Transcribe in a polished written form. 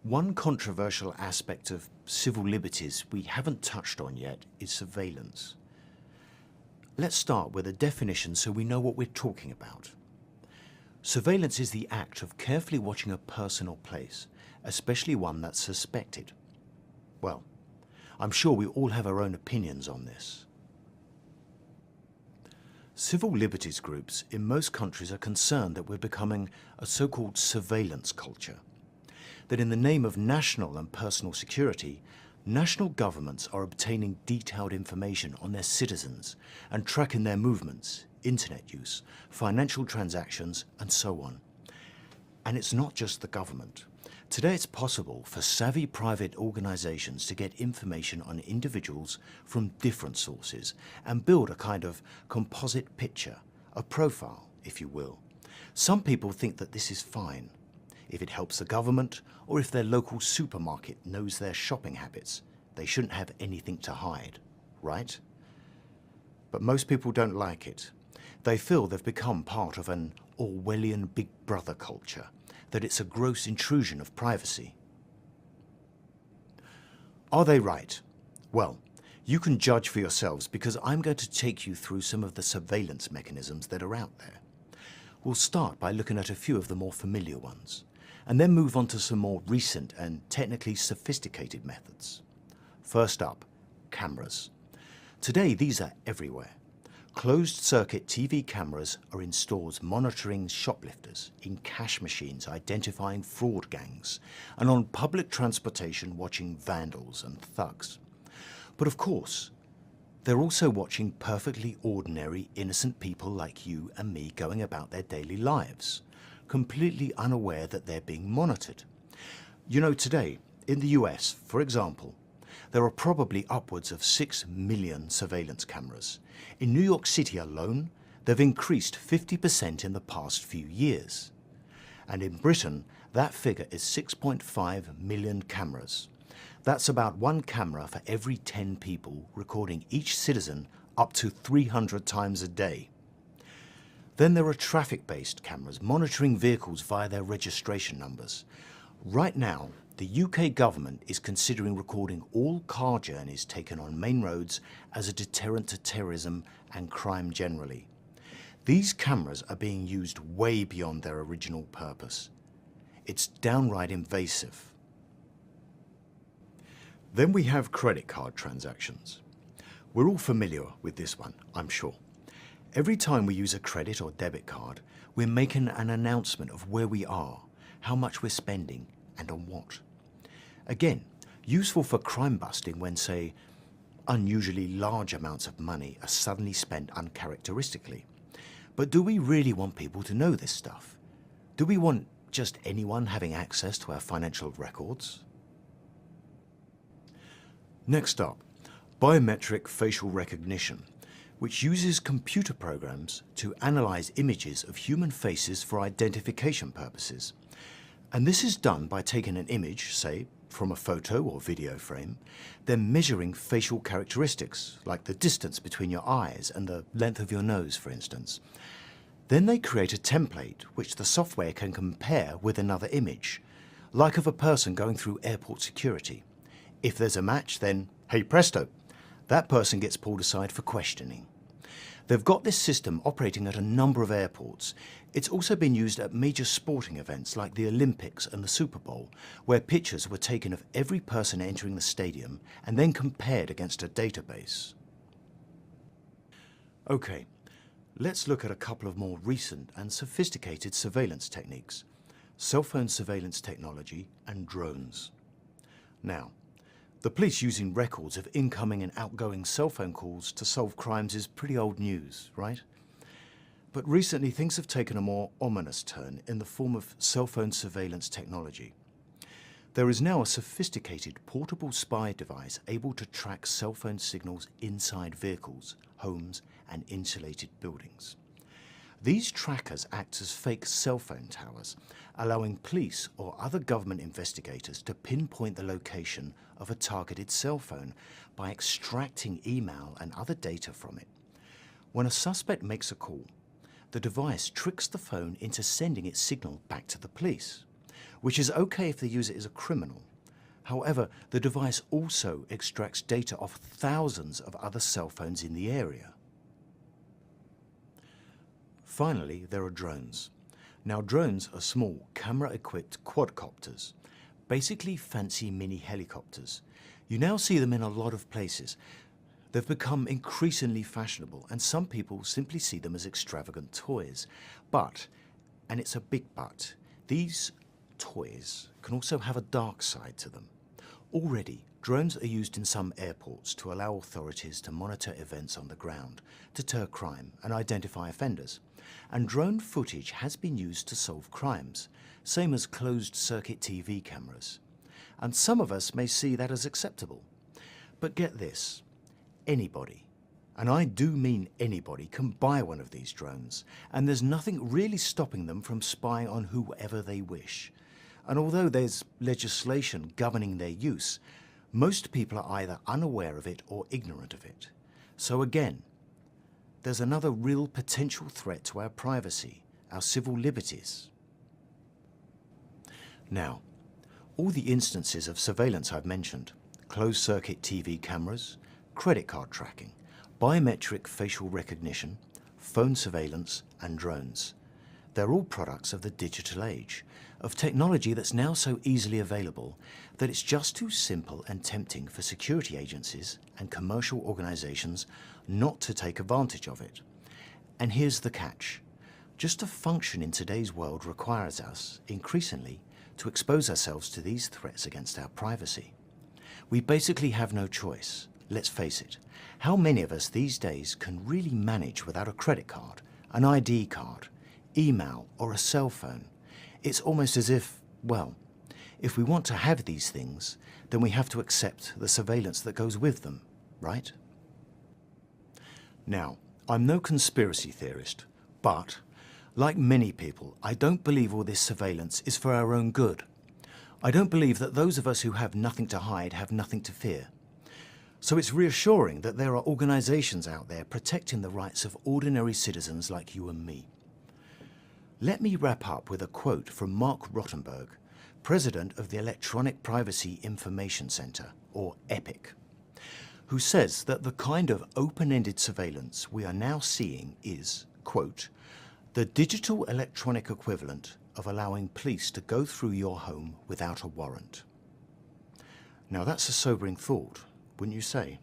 One controversial aspect of civil liberties we haven't touched on yet is surveillance. Let's start with a definition so we know what we're talking about. Surveillance is the act of carefully watching a person or place, especially one that's suspected. Well, I'm sure we all have our own opinions on this. Civil liberties groups in most countries are concerned that we're becoming a so-called surveillance culture. That in the name of national and personal security, national governments are obtaining detailed information on their citizens and tracking their movements, internet use, financial transactions, and so on. And it's not just the government. Today it's possible for savvy private organizations to get information on individuals from different sources and build a kind of composite picture, a profile, if you will. Some people think that this is fine, if it helps the government or if their local supermarket knows their shopping habits. They shouldn't have anything to hide, right? But most people don't like it. They feel they've become part of an Orwellian Big Brother culture, that it's a gross intrusion of privacy. Are they right? Well, you can judge for yourselves because I'm going to take you through some of the surveillance mechanisms that are out there. We'll start by looking at a few of the more familiar ones, and then move on to some more recent and technically sophisticated methods. First up, cameras. Today these are everywhere. Closed-circuit TV cameras are in stores monitoring shoplifters, in cash machines identifying fraud gangs, and on public transportation watching vandals and thugs. But of course, they're also watching perfectly ordinary, innocent people like you and me going about their daily lives, completely unaware that they're being monitored. You know, today, in the US, for example, there are probably upwards of 6 million surveillance cameras. In New York City alone, they've increased 50% in the past few years. And in Britain, that figure is 6.5 million cameras. That's about one camera for every 10 people, recording each citizen up to 300 times a day. Then there are traffic-based cameras monitoring vehicles via their registration numbers. Right now, the UK government is considering recording all car journeys taken on main roads as a deterrent to terrorism and crime generally. These cameras are being used way beyond their original purpose. It's downright invasive. Then we have credit card transactions. We're all familiar with this one, I'm sure. Every time we use a credit or debit card, we're making an announcement of where we are, how much we're spending, and on what. Again, useful for crime busting when, say, unusually large amounts of money are suddenly spent uncharacteristically. But do we really want people to know this stuff? Do we want just anyone having access to our financial records? Next up, biometric facial recognition, which uses computer programs to analyze images of human faces for identification purposes. And this is done by taking an image, say, from a photo or video frame, then measuring facial characteristics, like the distance between your eyes and the length of your nose, for instance. Then they create a template which the software can compare with another image, like of a person going through airport security. If there's a match, then, hey presto, that person gets pulled aside for questioning. They've got this system operating at a number of airports. It's also been used at major sporting events like the Olympics and the Super Bowl, where pictures were taken of every person entering the stadium and then compared against a database. Okay, let's look at a couple of more recent and sophisticated surveillance techniques: cell phone surveillance technology and drones. Now, the police using records of incoming and outgoing cell phone calls to solve crimes is pretty old news, right? But recently things have taken a more ominous turn in the form of cell phone surveillance technology. There is now a sophisticated portable spy device able to track cell phone signals inside vehicles, homes, and insulated buildings. These trackers act as fake cell phone towers, allowing police or other government investigators to pinpoint the location of a targeted cell phone by extracting email and other data from it. When a suspect makes a call, the device tricks the phone into sending its signal back to the police. which is okay if the user is a criminal. However, the device also extracts data off thousands of other cell phones in the area. Finally, there are drones. Now, drones are small, camera-equipped quadcopters, basically fancy mini helicopters. You now see them in a lot of places. They've become increasingly fashionable, and some people simply see them as extravagant toys. But, and it's a big but, these toys can also have a dark side to them. Already, drones are used in some airports to allow authorities to monitor events on the ground, deter crime, and identify offenders. And drone footage has been used to solve crimes, same as closed-circuit TV cameras. And some of us may see that as acceptable. But get this, anybody, and I do mean anybody, can buy one of these drones, and there's nothing really stopping them from spying on whoever they wish. And although there's legislation governing their use, most people are either unaware of it or ignorant of it. So again, there's another real potential threat to our privacy, our civil liberties. Now, all the instances of surveillance I've mentioned, closed-circuit TV cameras, credit card tracking, biometric facial recognition, phone surveillance, and drones, they're all products of the digital age, of technology that's now so easily available that it's just too simple and tempting for security agencies and commercial organizations not to take advantage of it. And here's the catch. Just to function in today's world requires us, increasingly, to expose ourselves to these threats against our privacy. We basically have no choice. Let's face it. How many of us these days can really manage without a credit card, an ID card, email, or a cell phone? It's almost as if, well, if we want to have these things, then we have to accept the surveillance that goes with them, right? Now, I'm no conspiracy theorist, but, like many people, I don't believe all this surveillance is for our own good. I don't believe that those of us who have nothing to hide have nothing to fear. So it's reassuring that there are organizations out there protecting the rights of ordinary citizens like you and me. Let me wrap up with a quote from Mark Rottenberg, president of the Electronic Privacy Information Center, or EPIC, who says that the kind of open-ended surveillance we are now seeing is, quote, the digital electronic equivalent of allowing police to go through your home without a warrant. Now that's a sobering thought, wouldn't you say?